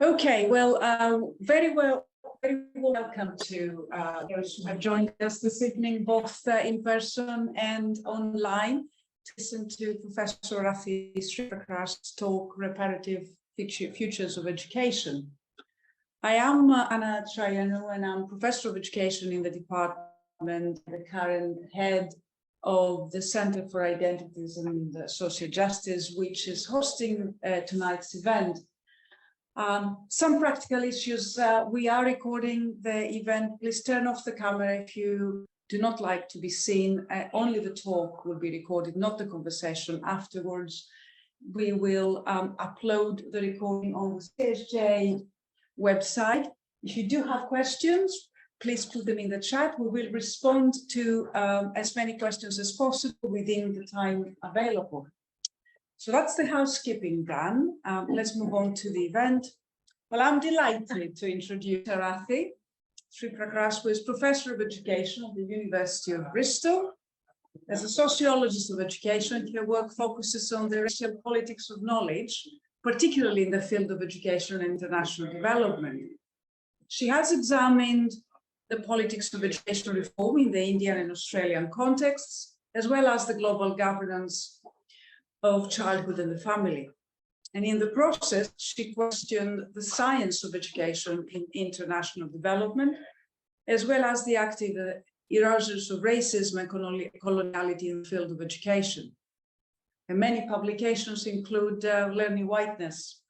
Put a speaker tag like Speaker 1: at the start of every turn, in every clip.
Speaker 1: Okay, very welcome to those who have joined us this evening, both in person and online, to listen to Professor Arathi Sriprakash talk, Reparative Futures of Education. I am Anna Chayanu, and I'm Professor of Education in the department, the current head of the Center for Identities and Social Justice, which is hosting tonight's event. Some practical issues. We are recording the event. Please turn off the camera if you do not like to be seen. Only the talk will be recorded, not the conversation afterwards. We will upload the recording on the CSJ website. If you do have questions, please put them in the chat. We will respond to as many questions as possible within the time available. So that's the housekeeping done. Let's move on to the event. Well, I'm delighted to introduce Arathi Sriprakash, who is Professor of Education at the University of Bristol. As a sociologist of education, her work focuses on the racial politics of knowledge, particularly in the field of education and international development. She has examined the politics of educational reform in the Indian and Australian contexts, as well as the global governance of childhood and the family. And in the process, she questioned the science of education in international development, as well as the active erasures of racism and coloniality in the field of education. And many publications include Learning Whiteness,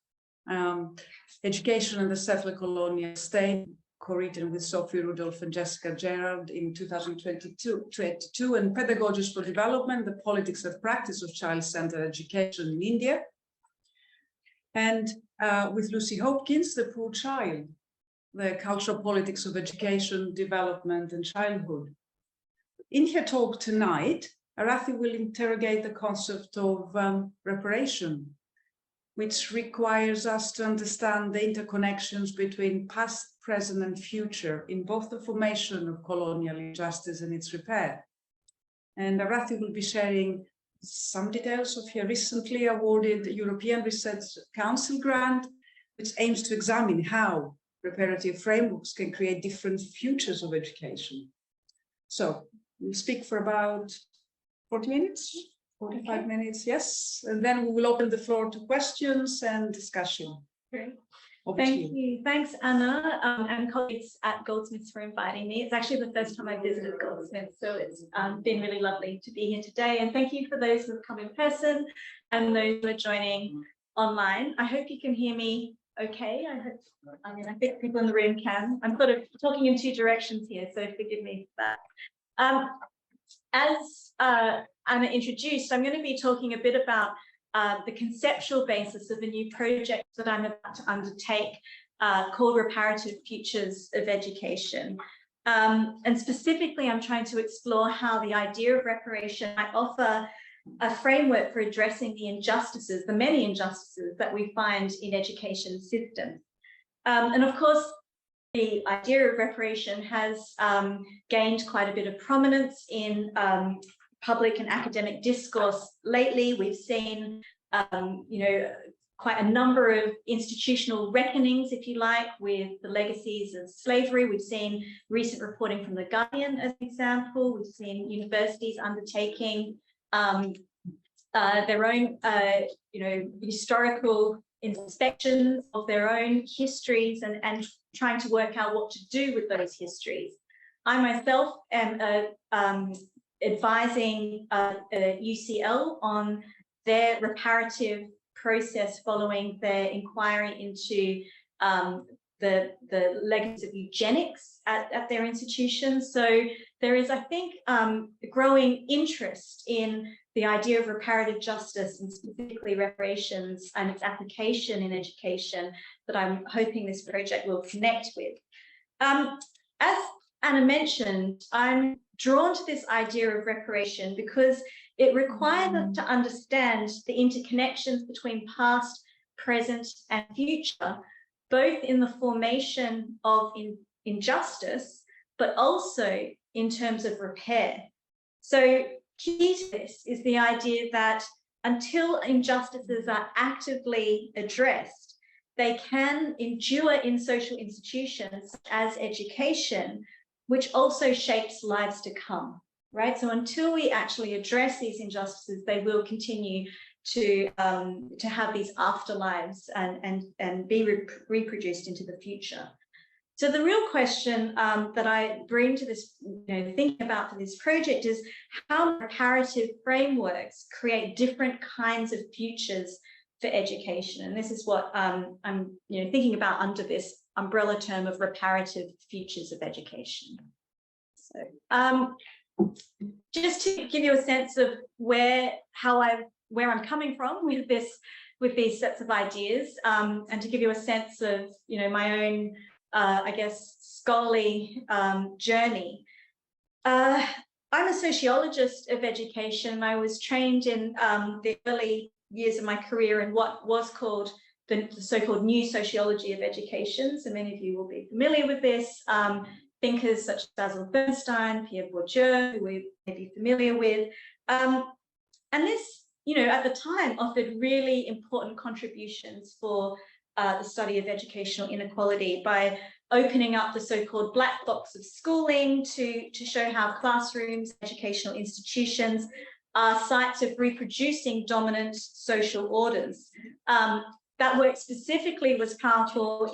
Speaker 1: Education in the Settler Colonial State, co-written with Sophie Rudolph and Jessica Gerard in 2022, and Pedagogies for Development, the Politics and Practice of Child-Centered Education in India, and with Lucy Hopkins, The Poor Child, the Cultural Politics of Education, Development and Childhood. In her talk tonight, Arathi will interrogate the concept of reparation, which requires us to understand the interconnections between past, present, and future in both the formation of colonial injustice and its repair. And Arathi will be sharing some details of her recently awarded European Research Council grant, which aims to examine how reparative frameworks can create different futures of education. So we'll speak for about 40 minutes. 45 minutes, yes. And then we will open the floor to questions and discussion.
Speaker 2: Great. Thank you. Thanks, Anna, and colleagues at Goldsmiths for inviting me. It's actually the first time I visited Goldsmiths, so it's been really lovely to be here today. And thank you for those who have come in person and those who are joining online. I hope you can hear me okay. I think people in the room can. I'm sort of talking in two directions here, so forgive me for that. As Anna introduced, I'm going to be talking a bit about the conceptual basis of a new project that I'm about to undertake called Reparative Futures of Education. And specifically, I'm trying to explore how the idea of reparation might offer a framework for addressing the injustices, the many injustices that we find in education systems. And of course, the idea of reparation has gained quite a bit of prominence in public and academic discourse lately. We've seen, quite a number of institutional reckonings, if you like, with the legacies of slavery. We've seen recent reporting from The Guardian as an example. We've seen universities undertaking their own, historical inspections of their own histories and trying to work out what to do with those histories. I myself am advising UCL on their reparative process following their inquiry into the legacies of eugenics at their institution. So there is, I think, growing interest in the idea of reparative justice and specifically reparations and its application in education that I'm hoping this project will connect with. As Anna mentioned, I'm drawn to this idea of reparation because it requires us to understand the interconnections between past, present, and future, both in the formation of injustice, but also in terms of repair. So key to this is the idea that until injustices are actively addressed, they can endure in social institutions such as education, which also shapes lives to come, right? So until we actually address these injustices, they will continue to have these afterlives and be reproduced into the future. So the real question that I bring to this, thinking about for this project is how reparative frameworks create different kinds of futures for education. And this is what I'm thinking about under this umbrella term of reparative futures of education. So just to give you a sense of where I'm coming from with these sets of ideas, and to give you a sense of my own I guess scholarly journey. I'm a sociologist of education. I was trained in the early years of my career in what was called the so-called new sociology of education. So many of you will be familiar with this. Thinkers such as Basil Bernstein, Pierre Bourdieu, who we may be familiar with. And this, at the time offered really important contributions for the study of educational inequality by opening up the so-called black box of schooling to show how classrooms, educational institutions are sites of reproducing dominant social orders. That work specifically was powerful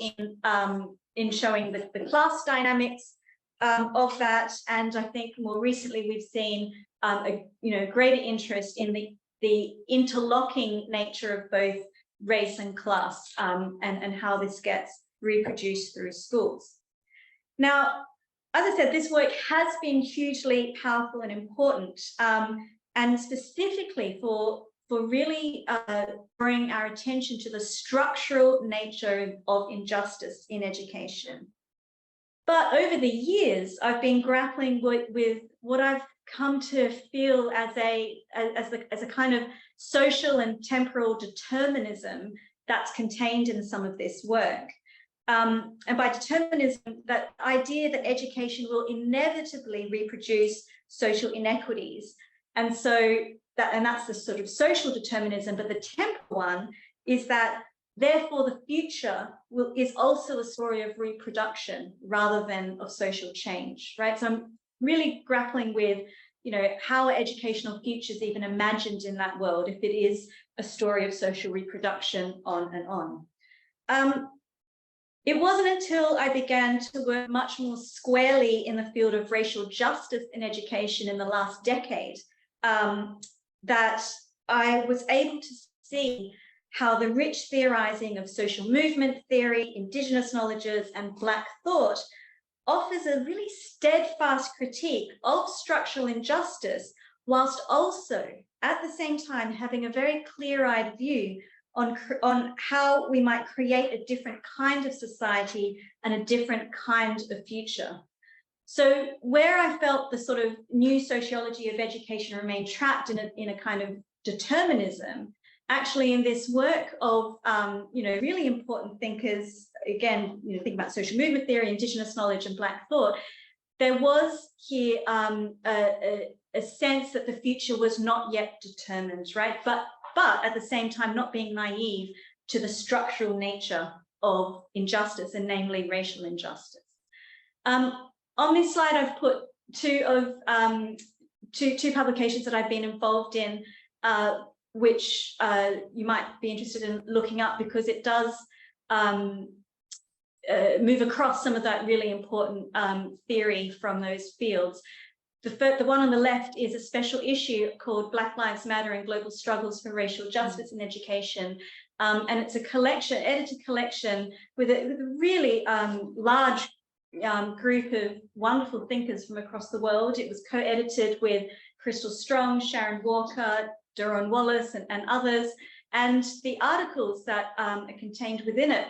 Speaker 2: in showing the class dynamics of that, and I think more recently we've seen a greater interest in the interlocking nature of both race and class, and how this gets reproduced through schools. Now, as I said, this work has been hugely powerful and important, and specifically for really drawing our attention to the structural nature of injustice in education. But over the years, I've been grappling with what I've come to feel as a kind of social and temporal determinism that's contained in some of this work. And by determinism, that idea that education will inevitably reproduce social inequities. And so that's the sort of social determinism, but the temporal one is that therefore the future is also a story of reproduction rather than of social change, right? So I'm really grappling with, how are educational futures even imagined in that world if it is a story of social reproduction on and on. It wasn't until I began to work much more squarely in the field of racial justice in education in the last decade that I was able to see how the rich theorizing of social movement theory, indigenous knowledges, and Black thought offers a really steadfast critique of structural injustice, whilst also at the same time having a very clear-eyed view on how we might create a different kind of society and a different kind of future. So where I felt the sort of new sociology of education remained trapped in a kind of determinism, actually in this work of really important thinkers, again, think about social movement theory, indigenous knowledge, and Black thought, there was here a sense that the future was not yet determined, right? But at the same time, not being naive to the structural nature of injustice, and namely racial injustice. On this slide, I've put two publications that I've been involved in, which you might be interested in looking up, because it does move across some of that really important theory from those fields. The one on the left is a special issue called Black Lives Matter and Global Struggles for Racial Justice in Education. And it's a collection, edited collection with a really large group of wonderful thinkers from across the world. It was co-edited with Crystal Strong, Sharon Walker, Daron Wallace, and others. And the articles that are contained within it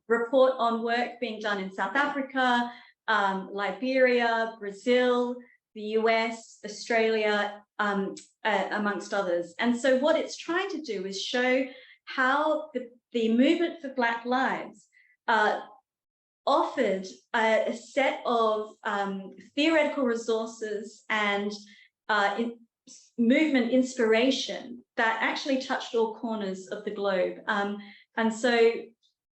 Speaker 2: report on work being done in South Africa, Liberia, Brazil, the US, Australia, amongst others. And so what it's trying to do is show how the movement for Black lives offered a set of theoretical resources and movement inspiration that actually touched all corners of the globe. And so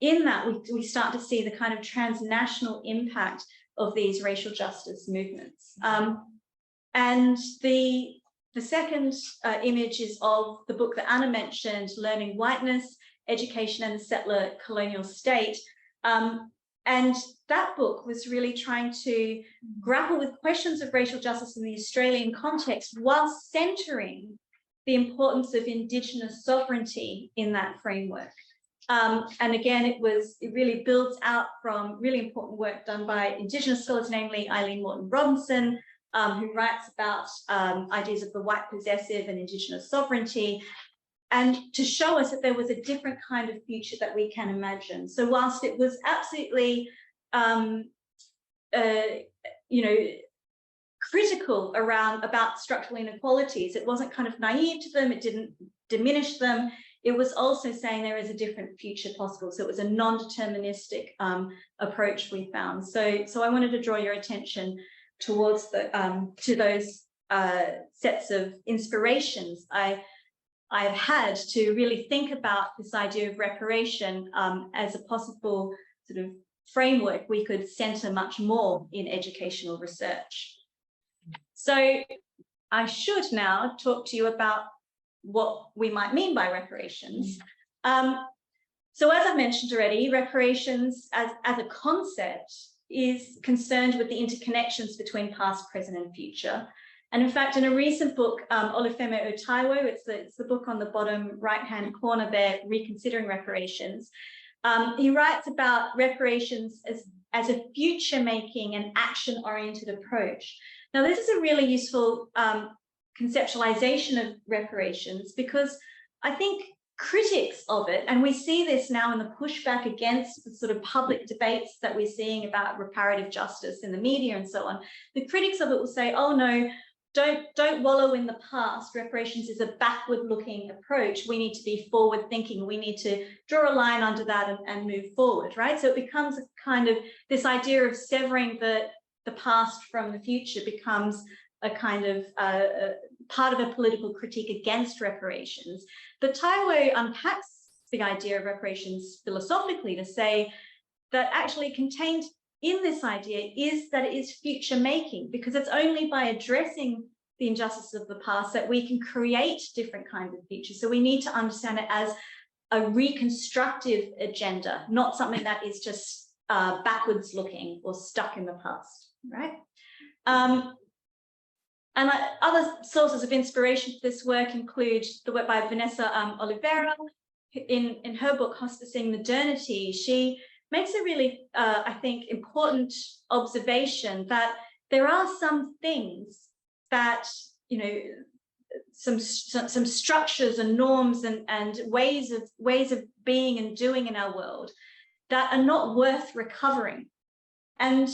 Speaker 2: in that, we start to see the kind of transnational impact of these racial justice movements. And the second image is of the book that Anna mentioned, Learning Whiteness, Education and the Settler Colonial State. And that book was really trying to grapple with questions of racial justice in the Australian context while centering the importance of Indigenous sovereignty in that framework. And again, it really builds out from really important work done by Indigenous scholars, namely Eileen Morton Robinson, who writes about ideas of the white possessive and Indigenous sovereignty, and to show us that there was a different kind of future that we can imagine. So whilst it was absolutely, critical about structural inequalities, it wasn't kind of naive to them, it didn't diminish them. It was also saying there is a different future possible. So it was a non-deterministic approach we found. So I wanted to draw your attention towards to those sets of inspirations I've had to really think about this idea of reparation as a possible sort of framework we could center much more in educational research. So I should now talk to you about what we might mean by reparations. So as I mentioned already, reparations as a concept is concerned with the interconnections between past, present, and future. And in fact, in a recent book, Olufemi Otaiwo, it's the book on the bottom right-hand corner there, Reconsidering Reparations, he writes about reparations as a future-making and action-oriented approach. Now, this is a really useful conceptualization of reparations, because I think critics of it, and we see this now in the pushback against the sort of public debates that we're seeing about reparative justice in the media and so on, the critics of it will say, oh no, don't wallow in the past. Reparations is a backward-looking approach. We need to be forward-thinking. We need to draw a line under that and move forward, right? So it becomes a kind of, this idea of severing the past from the future becomes a kind of part of a political critique against reparations. But Taiwo unpacks the idea of reparations philosophically to say that actually contained in this idea is that it is future making, because it's only by addressing the injustices of the past that we can create different kinds of futures. So we need to understand it as a reconstructive agenda, not something that is just backwards looking or stuck in the past, right? And other sources of inspiration for this work include the work by Vanessa Oliveira. In her book, Hospicing Modernity, she makes a really, I think, important observation that there are some things that, you know, some structures and norms and ways of being and doing in our world that are not worth recovering. And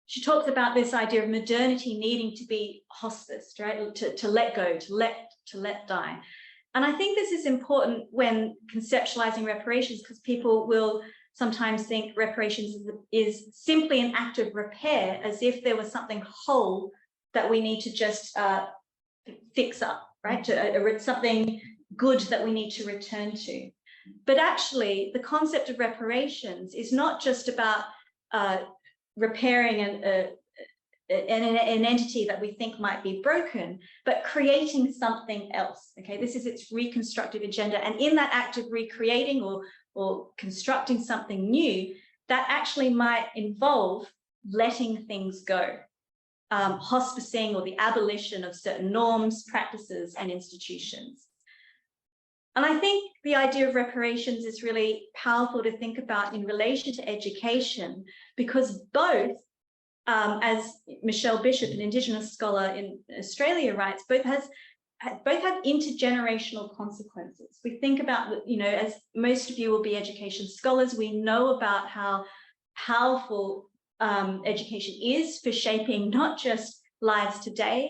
Speaker 2: she talks about this idea of modernity needing to be hospiced, right? To let go, to let die. And I think this is important when conceptualizing reparations, because people will sometimes think reparations is simply an act of repair, as if there was something whole that we need to just fix up, right? Something good that we need to return to. But actually, the concept of reparations is not just about repairing an entity that we think might be broken, but creating something else. Okay, this is its reconstructive agenda, and in that act of recreating or constructing something new, that actually might involve letting things go, hospicing or the abolition of certain norms, practices, and institutions. And I think the idea of reparations is really powerful to think about in relation to education, because both, as Michelle Bishop, an Indigenous scholar in Australia, writes, both have intergenerational consequences. We think about, you know, as most of you will be education scholars, we know about how powerful education is for shaping not just lives today,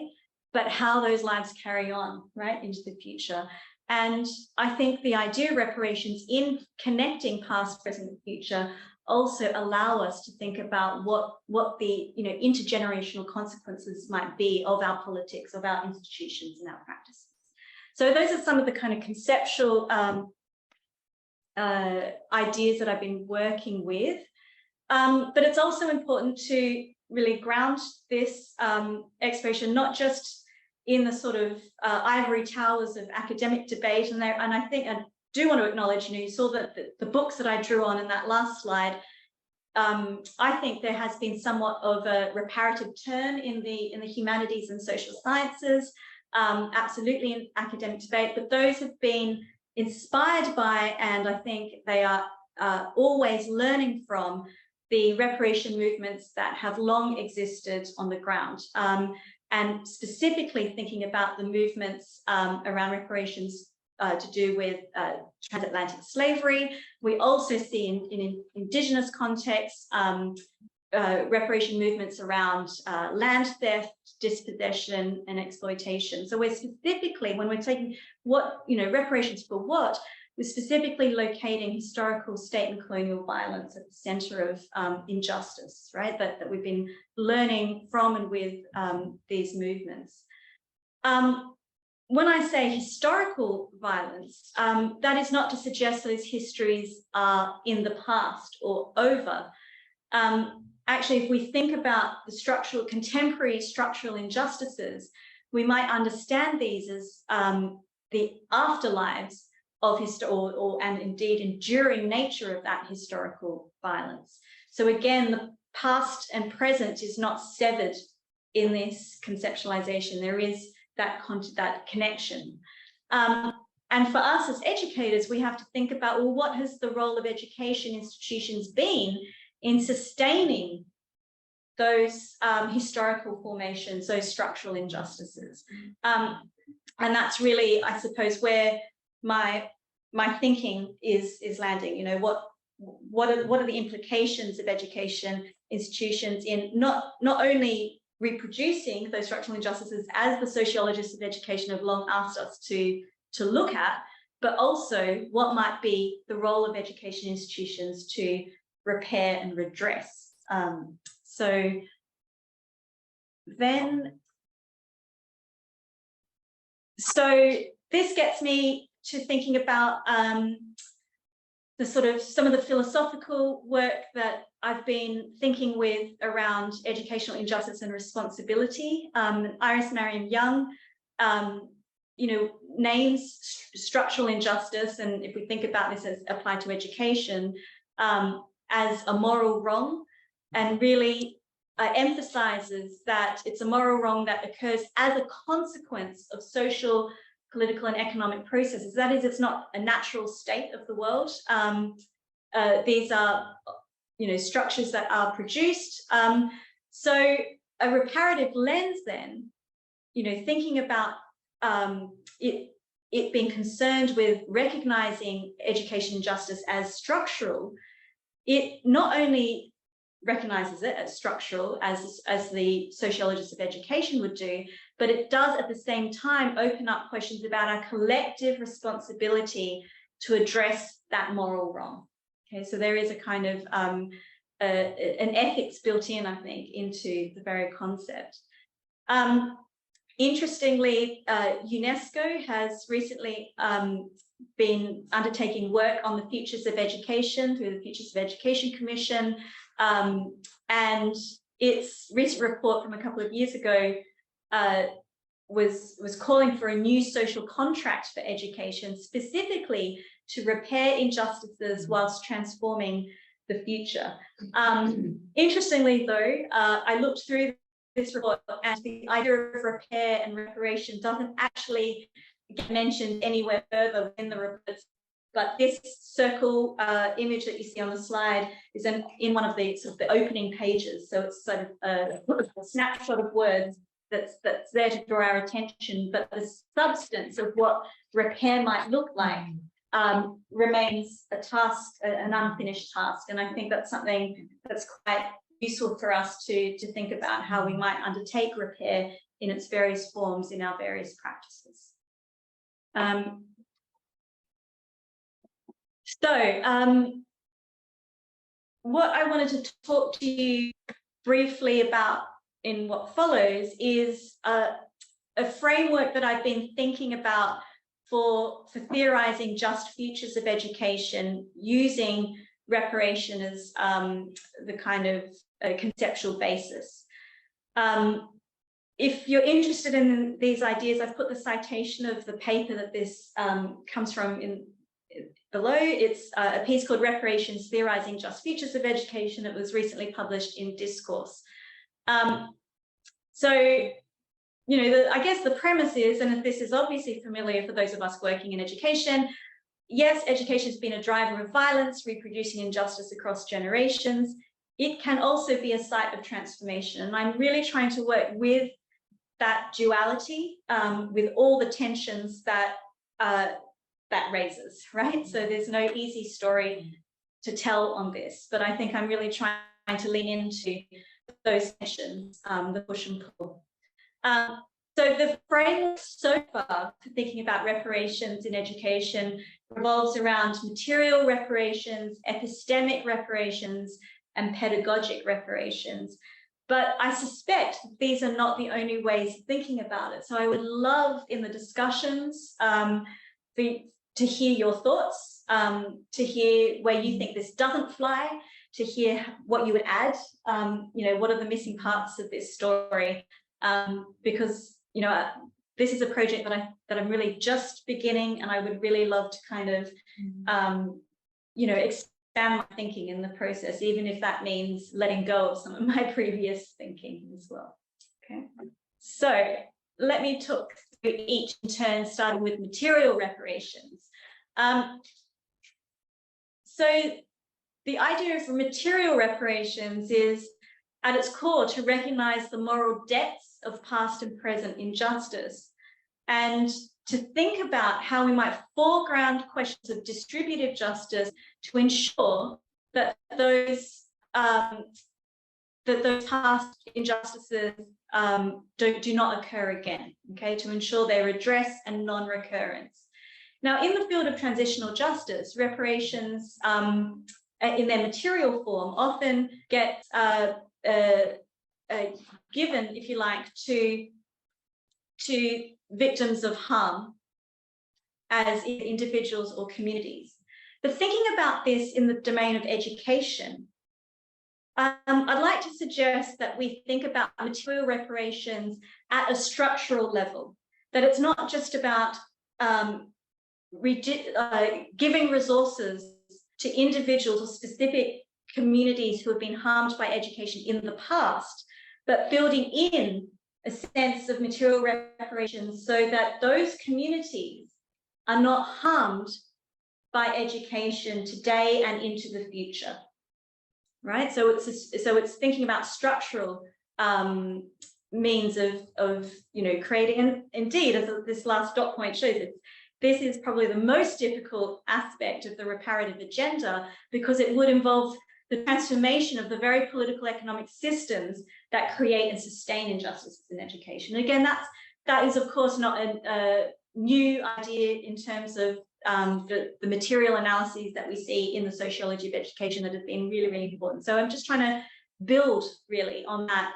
Speaker 2: but how those lives carry on, right, into the future. And I think the idea of reparations in connecting past, present, and future also allow us to think about what the, you know, intergenerational consequences might be of our politics, of our institutions, and our practices. So those are some of the kind of conceptual ideas that I've been working with. But it's also important to really ground this exploration, not just in the sort of ivory towers of academic debate. And I think I do want to acknowledge, you saw that the books that I drew on in that last slide. I think there has been somewhat of a reparative turn in the humanities and social sciences, absolutely in academic debate, but those have been inspired by, and I think they are always learning from, the reparation movements that have long existed on the ground, and specifically thinking about the movements around reparations to do with transatlantic slavery. We also see in Indigenous contexts reparation movements around land theft, dispossession, and exploitation. So we're specifically, when we're taking what, reparations for what, we're specifically locating historical state and colonial violence at the center of injustice, right? That we've been learning from and with these movements. When I say historical violence, that is not to suggest those histories are in the past or over. Actually, if we think about the contemporary structural injustices, we might understand these as the afterlives of and indeed enduring nature of that historical violence. So again, the past and present is not severed in this conceptualization. There is that connection. And for us as educators, we have to think about, well, what has the role of education institutions been in sustaining those historical formations, those structural injustices? And that's really, I suppose, where my thinking is landing. What are the implications of education institutions in not only reproducing those structural injustices as the sociologists of education have long asked us to look at, but also what might be the role of education institutions to repair and redress. So this gets me to thinking about some of the philosophical work that I've been thinking with around educational injustice and responsibility. Iris Mariam Young, names structural injustice, and if we think about this as applied to education, as a moral wrong, and really emphasizes that it's a moral wrong that occurs as a consequence of social, political, and economic processes. That is, it's not a natural state of the world. These are, structures that are produced. So a reparative lens then, thinking about it being concerned with recognizing education injustice as structural, it not only recognizes it as structural as the sociologists of education would do, but it does at the same time open up questions about our collective responsibility to address that moral wrong. Okay, so there is a kind of an ethics built in, I think, into the very concept. Interestingly, UNESCO has recently been undertaking work on the futures of education through the Futures of Education Commission, and its recent report from a couple of years ago was calling for a new social contract for education, specifically to repair injustices whilst transforming the future. Interestingly, though, I looked through this report, and the idea of repair and reparation doesn't actually get mentioned anywhere further in the report. But this circle image that you see on the slide is in one of the the opening pages. So it's sort of a snapshot of words that's there to draw our attention. But the substance of what repair might look like remains a task, an unfinished task. And I think that's something that's quite useful for us to think about, how we might undertake repair in its various forms in our various practices. What I wanted to talk to you briefly about in what follows is a framework that I've been thinking about for theorizing just futures of education using reparation as the kind of conceptual basis. If you're interested in these ideas, I've put the citation of the paper that this comes from in below. It's a piece called Reparations, Theorizing Just Futures of Education. It was recently published in Discourse. So, you know, I guess the premise is, and this is obviously familiar for those of us working in education, yes, education has been a driver of violence, reproducing injustice across generations. It can also be a site of transformation. And I'm really trying to work with that duality, with all the tensions that that raises, right? So there's no easy story to tell on this, but I think I'm really trying to lean into those tensions, the push and pull. So the framework so far for thinking about reparations in education revolves around material reparations, epistemic reparations, and pedagogic reparations. But I suspect these are not the only ways of thinking about it. So I would love in the discussions to hear your thoughts, to hear where you think this doesn't fly, to hear what you would add, you know, what are the missing parts of this story? Because, you know, this is a project that I'm really just beginning, and I would really love to kind of, you know, expand my thinking in the process, even if that means letting go of some of my previous thinking as well. Okay, so let me talk through each in turn, starting with material reparations. So the idea of material reparations is, at its core, to recognize the moral debts of past and present injustice, and to think about how we might foreground questions of distributive justice to ensure that those past injustices do not occur again, okay, to ensure their redress and non-recurrence. Now, in the field of transitional justice, reparations in their material form often get given, if you like, to victims of harm as individuals or communities. But thinking about this in the domain of education, I'd like to suggest that we think about material reparations at a structural level, that it's not just about giving resources to individuals or specific communities who have been harmed by education in the past, but building in a sense of material reparations so that those communities are not harmed by education today and into the future, right? So it's thinking about structural means of you know, creating, and indeed, as this last dot point shows, this is probably the most difficult aspect of the reparative agenda, because it would involve the transformation of the very political economic systems that create and sustain injustices in education. Again, that is of course not a new idea in terms of the material analyses that we see in the sociology of education that have been really, really important. So I'm just trying to build really on that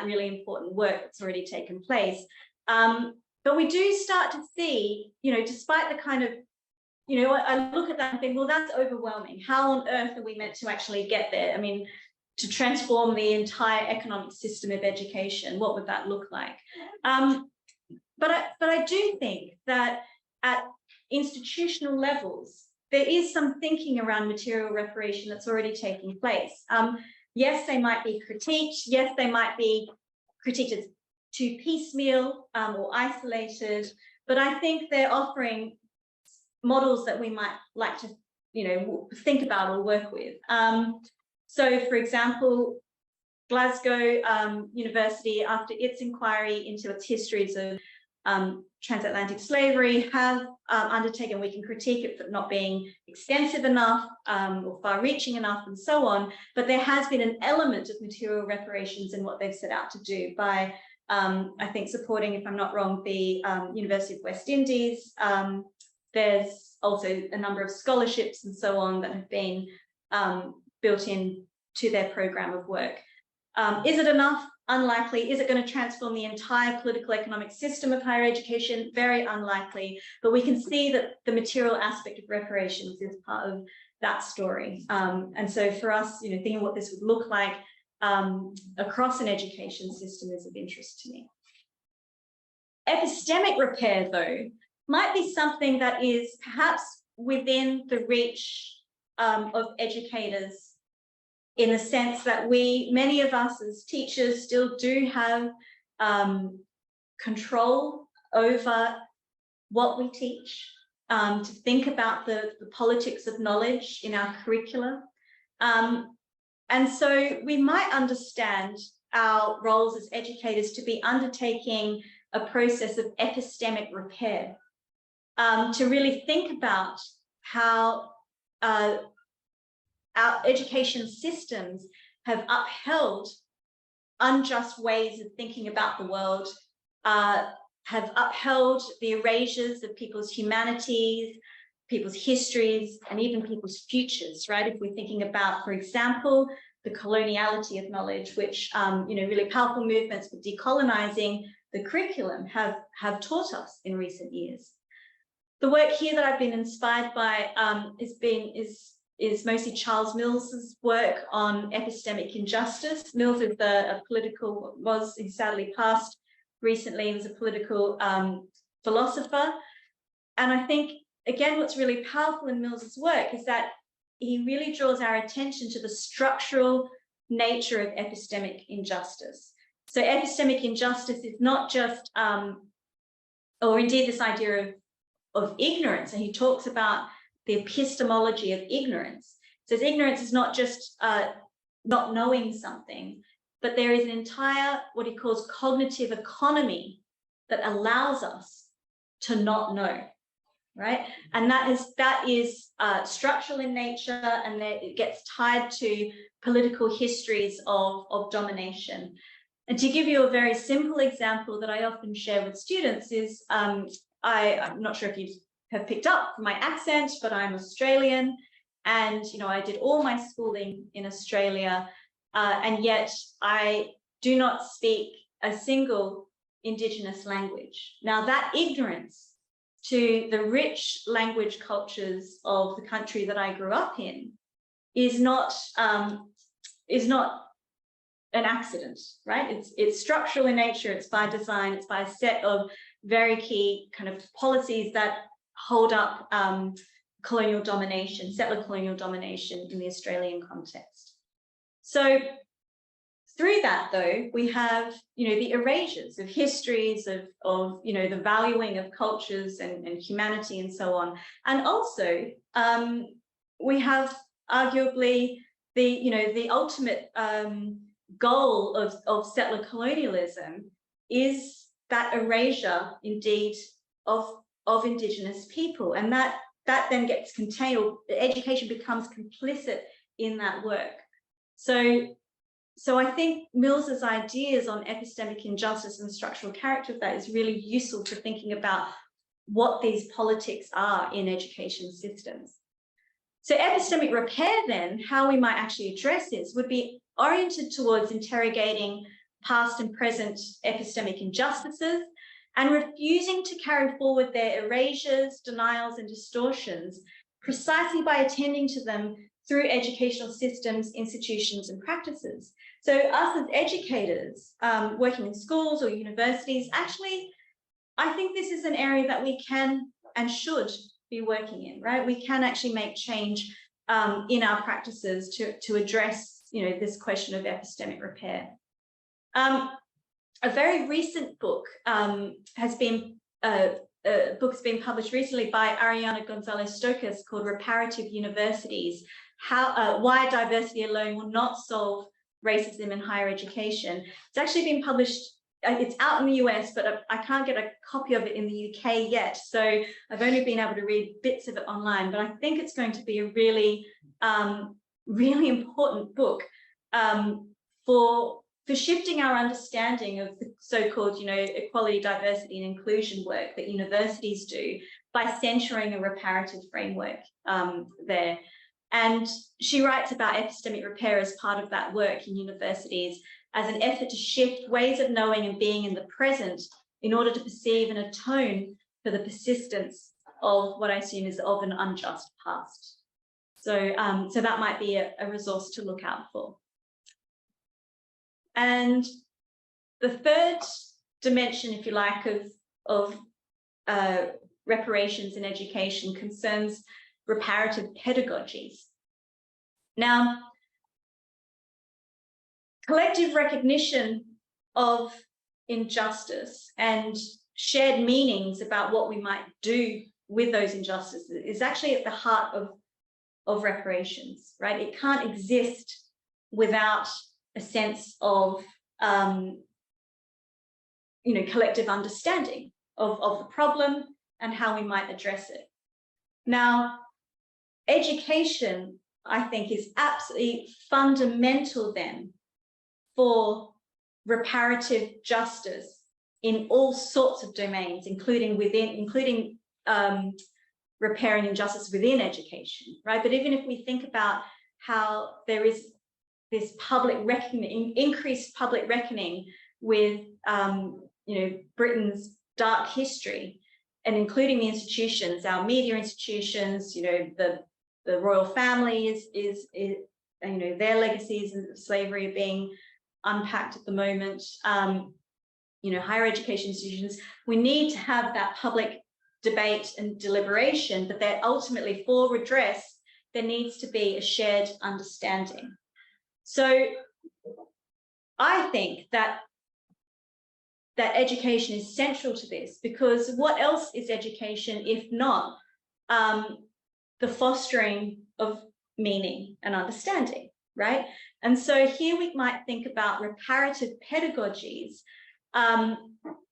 Speaker 2: really important work that's already taken place. But we do start to see, you know, despite the kind of, you know, I look at that and think, well, that's overwhelming. How on earth are we meant to actually get there? I mean, to transform the entire economic system of education, what would that look like? But I do think that at institutional levels, there is some thinking around material reparation that's already taking place. Yes, they might be critiqued. Yes, they might be critiqued as too piecemeal or isolated, but I think they're offering models that we might like to, you know, think about or work with. So, for example, Glasgow University, after its inquiry into its histories of transatlantic slavery, have undertaken, we can critique it for not being extensive enough or far-reaching enough and so on, but there has been an element of material reparations in what they've set out to do by, I think, supporting, if I'm not wrong, the University of West Indies. There's also a number of scholarships and so on that have been built in to their program of work. Is it enough? Unlikely. Is it going to transform the entire political economic system of higher education? Very unlikely. But we can see that the material aspect of reparations is part of that story. And so for us, thinking what this would look like across an education system is of interest to me. Epistemic repair, though, might be something that is perhaps within the reach of educators, in the sense that many of us as teachers still do have control over what we teach, to think about the politics of knowledge in our curricula. And so we might understand our roles as educators to be undertaking a process of epistemic repair, to really think about how our education systems have upheld unjust ways of thinking about the world, have upheld the erasures of people's humanities, people's histories, and even people's futures, right? If we're thinking about, for example, the coloniality of knowledge, which, really powerful movements for decolonizing the curriculum have taught us in recent years. The work here that I've been inspired by is mostly Charles Mills's work on epistemic injustice. Mills is he sadly passed recently. He was a political philosopher. And I think, again, what's really powerful in Mills's work is that he really draws our attention to the structural nature of epistemic injustice. So epistemic injustice is not just, or indeed this idea of ignorance, and he talks about the epistemology of ignorance. So ignorance is not just not knowing something, but there is an entire, what he calls cognitive economy, that allows us to not know, right? And that is structural in nature, and it gets tied to political histories of domination. And to give you a very simple example that I often share with students is, I'm not sure if you have picked up from my accent, but I'm Australian, and I did all my schooling in Australia, and yet I do not speak a single Indigenous language. Now, that ignorance to the rich language cultures of the country that I grew up in is not an accident, right? It's structural in nature, it's by design, it's by a set of very key kind of policies that hold up colonial domination, settler colonial domination in the Australian context. So through that, though, we have, the erasures of histories, of the valuing of cultures and humanity and so on. And also, we have arguably the ultimate goal of settler colonialism is that erasure, indeed, of Indigenous people. And that then gets contained, or education becomes complicit in that work. So I think Mills's ideas on epistemic injustice and the structural character of that is really useful for thinking about what these politics are in education systems. So epistemic repair, then, how we might actually address this would be oriented towards interrogating past and present epistemic injustices and refusing to carry forward their erasures, denials, and distortions precisely by attending to them through educational systems, institutions, and practices. So us as educators working in schools or universities, actually, I think this is an area that we can and should be working in, right? We can actually make change in our practices to address, this question of epistemic repair. A very recent book has been published recently by Ariana Gonzalez-Stokes called Reparative Universities, Why Diversity Alone Will Not Solve Racism in Higher Education. It's actually been published, it's out in the US, but I can't get a copy of it in the UK yet. So I've only been able to read bits of it online, but I think it's going to be a really, really important book for shifting our understanding of the so-called, equality, diversity, and inclusion work that universities do by centering a reparative framework there. And she writes about epistemic repair as part of that work in universities, as an effort to shift ways of knowing and being in the present in order to perceive and atone for the persistence of what I assume is of an unjust past. So, so that might be a resource to look out for. And the third dimension, if you like, of reparations in education concerns reparative pedagogies. Now, collective recognition of injustice and shared meanings about what we might do with those injustices is actually at the heart of reparations, right? It can't exist without a sense of collective understanding of the problem and how we might address it. Now, education, I think, is absolutely fundamental then for reparative justice in all sorts of domains, including repairing injustice within education, right? But even if we think about how there is this public reckoning, increased public reckoning with Britain's dark history, and including the institutions, our media institutions, the royal family is their legacies of slavery are being unpacked at the moment. Higher education institutions, we need to have that public debate and deliberation, but that ultimately for redress, there needs to be a shared understanding. So I think that education is central to this, because what else is education if not the fostering of meaning and understanding, right? And so here we might think about reparative pedagogies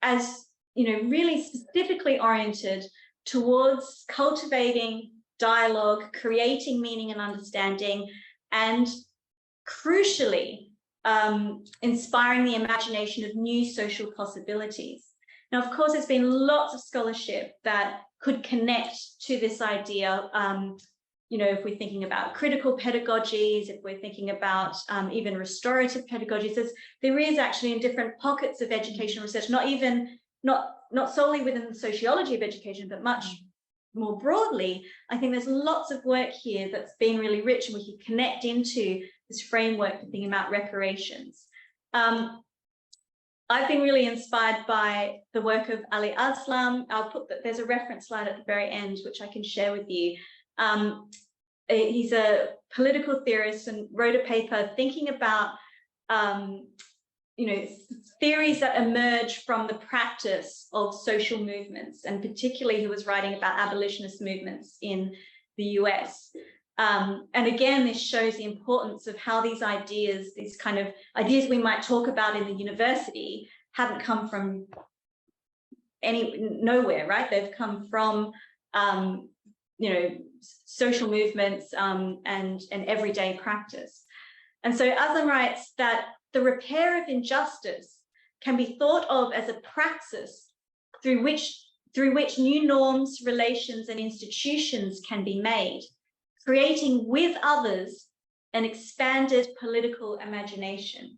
Speaker 2: as really specifically oriented towards cultivating dialogue, creating meaning and understanding, and crucially, inspiring the imagination of new social possibilities. Now, of course, there's been lots of scholarship that could connect to this idea. If we're thinking about critical pedagogies, if we're thinking about even restorative pedagogies, there is actually in different pockets of educational research, not solely within the sociology of education, but much more broadly. I think there's lots of work here that's been really rich, and we can connect into this framework for thinking about reparations. I've been really inspired by the work of Ali Aslam. I'll put that, there's a reference slide at the very end, which I can share with you. He's a political theorist and wrote a paper thinking about theories that emerge from the practice of social movements, and particularly he was writing about abolitionist movements in the US. And again, this shows the importance of how these ideas, these kind of ideas we might talk about in the university, haven't come from nowhere, right? They've come from social movements and everyday practice. And so Aslam writes that the repair of injustice can be thought of as a praxis through which new norms, relations, and institutions can be made, creating with others an expanded political imagination.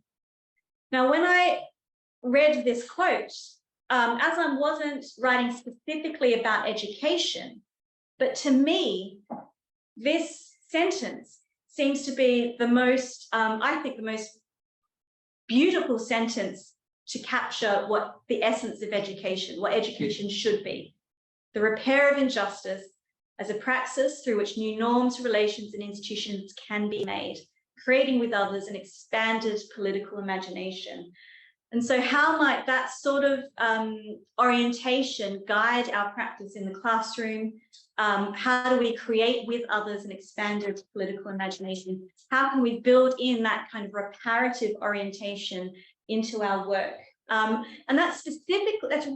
Speaker 2: Now, when I read this quote, Aslam wasn't writing specifically about education, but to me, this sentence seems to be the most, I think, the most beautiful sentence to capture what the essence of education, what education should be. The repair of injustice as a praxis through which new norms, relations, and institutions can be made, creating with others an expanded political imagination. And so how might that sort of orientation guide our practice in the classroom? How do we create with others an expanded political imagination? How can we build in that kind of reparative orientation into our work? And that's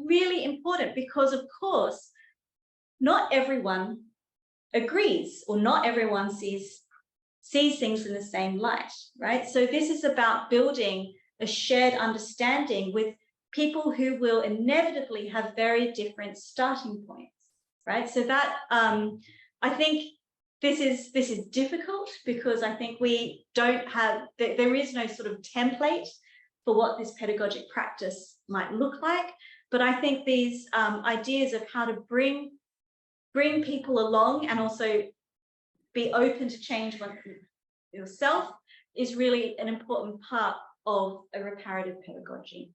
Speaker 2: really important, because of course, not everyone agrees, or not everyone sees things in the same light, right? So this is about building a shared understanding with people who will inevitably have very different starting points, right? So that I think this is difficult, because I think we don't have, there is no sort of template for what this pedagogic practice might look like. But I think these ideas of how to bring people along and also be open to change yourself is really an important part of a reparative pedagogy.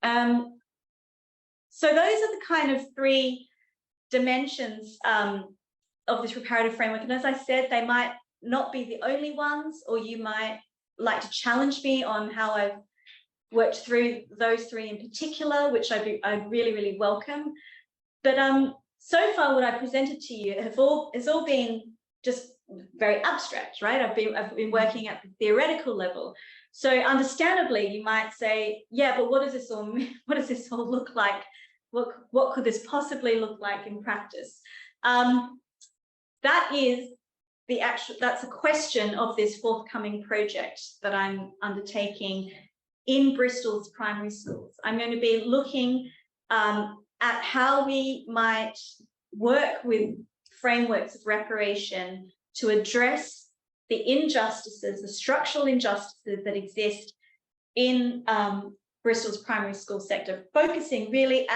Speaker 2: So those are the kind of three dimensions of this reparative framework. And as I said, they might not be the only ones, or you might like to challenge me on how I've worked through those three in particular, which I really, really welcome. But so far, what I presented to you has all been just very abstract, right? I've been working at the theoretical level. So understandably, you might say, yeah, but what does this all mean? What does this all look like? What could this possibly look like in practice? That's a question of this forthcoming project that I'm undertaking in Bristol's primary schools. I'm going to be looking at how we might work with frameworks of reparation to address the injustices, the structural injustices that exist in Bristol's primary school sector, focusing really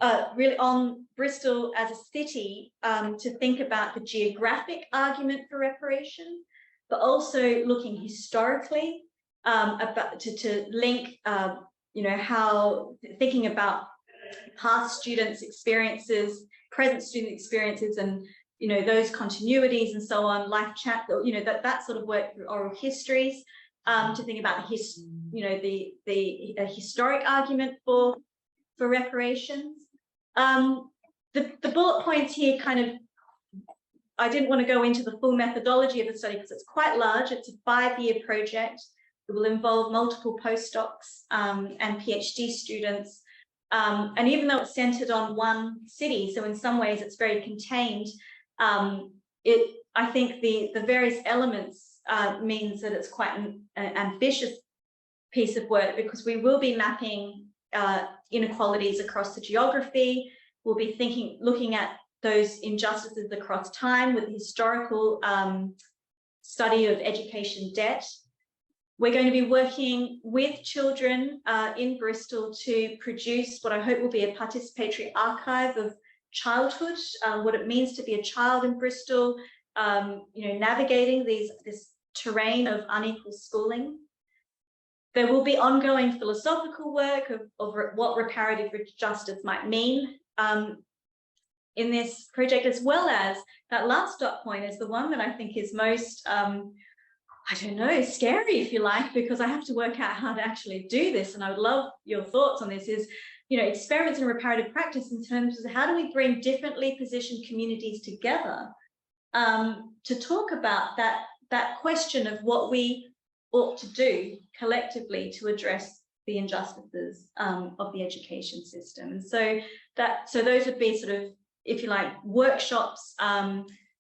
Speaker 2: on Bristol as a city to think about the geographic argument for reparation, but also looking historically to link, how thinking about past students' experiences, present student experiences, and those continuities and so on, life chat, that sort of work through oral histories, to think about the historic argument for reparations. The bullet points here I didn't want to go into the full methodology of the study because it's quite large. It's a 5-year project. It will involve multiple postdocs and PhD students. And even though it's centered on one city, so in some ways it's very contained, I think the various elements means that it's quite an ambitious piece of work, because we will be mapping inequalities across the geography. We'll be looking at those injustices across time with historical study of education debt. We're going to be working with children in Bristol to produce what I hope will be a participatory archive of childhood, what it means to be a child in Bristol, navigating this terrain of unequal schooling. There will be ongoing philosophical work of what reparative justice might mean in this project, as well as that last dot point is the one that I think is most, scary, if you like, because I have to work out how to actually do this. And I would love your thoughts on this, is, experiments in reparative practice in terms of how do we bring differently positioned communities together to talk about that question of what we ought to do collectively to address the injustices of the education system. And so those would be sort of, if you like, workshops,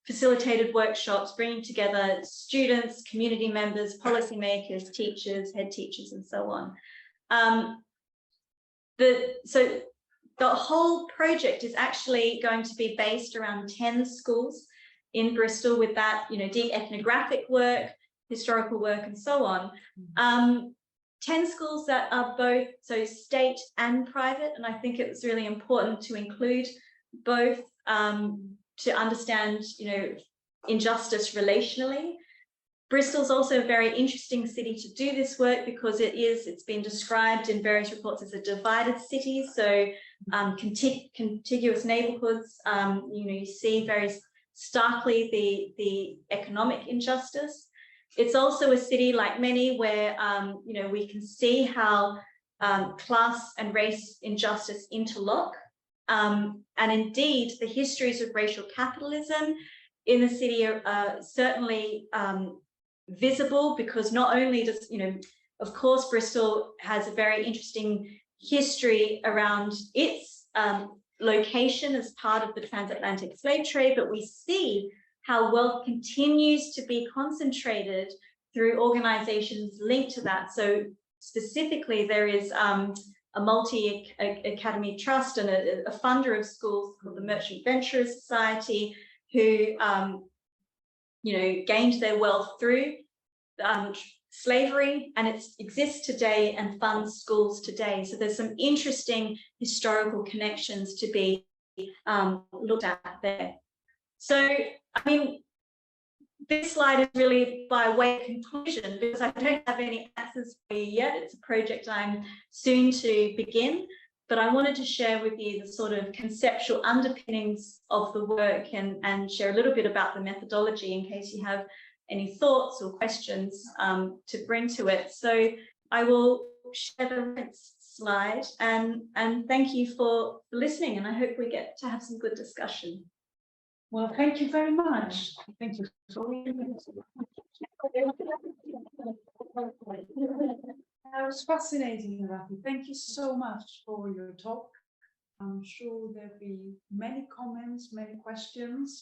Speaker 2: facilitated workshops, bringing together students, community members, policymakers, teachers, head teachers, and so on. So the whole project is actually going to be based around 10 schools in Bristol, with that, deep ethnographic work, historical work, and so on. 10 schools that are both state and private, and I think it's really important to include both to understand, injustice relationally. Bristol's also a very interesting city to do this work because it's been described in various reports as a divided city. So contiguous neighborhoods, you see very starkly the economic injustice. It's also a city, like many, where we can see how class and race injustice interlock. And indeed, the histories of racial capitalism in the city are certainly visible, because not only does, of course, Bristol has a very interesting history around its location as part of the transatlantic slave trade, but we see how wealth continues to be concentrated through organizations linked to that. So specifically, there is a multi-academy trust and a funder of schools called the Merchant Venturers Society, who gained their wealth through slavery, and it exists today and funds schools today. So there's some interesting historical connections to be looked at there. So, I mean, this slide is really by way of conclusion, because I don't have any answers for you yet. It's a project I'm soon to begin, but I wanted to share with you the sort of conceptual underpinnings of the work and share a little bit about the methodology in case you have any thoughts or questions to bring to it. So I will share the next slide, and thank you for listening, and I hope we get to have some good discussion.
Speaker 1: Well, thank you very much. Thank you. That was fascinating, Arathi. Thank you so much for your talk. I'm sure there'll be many comments, many questions.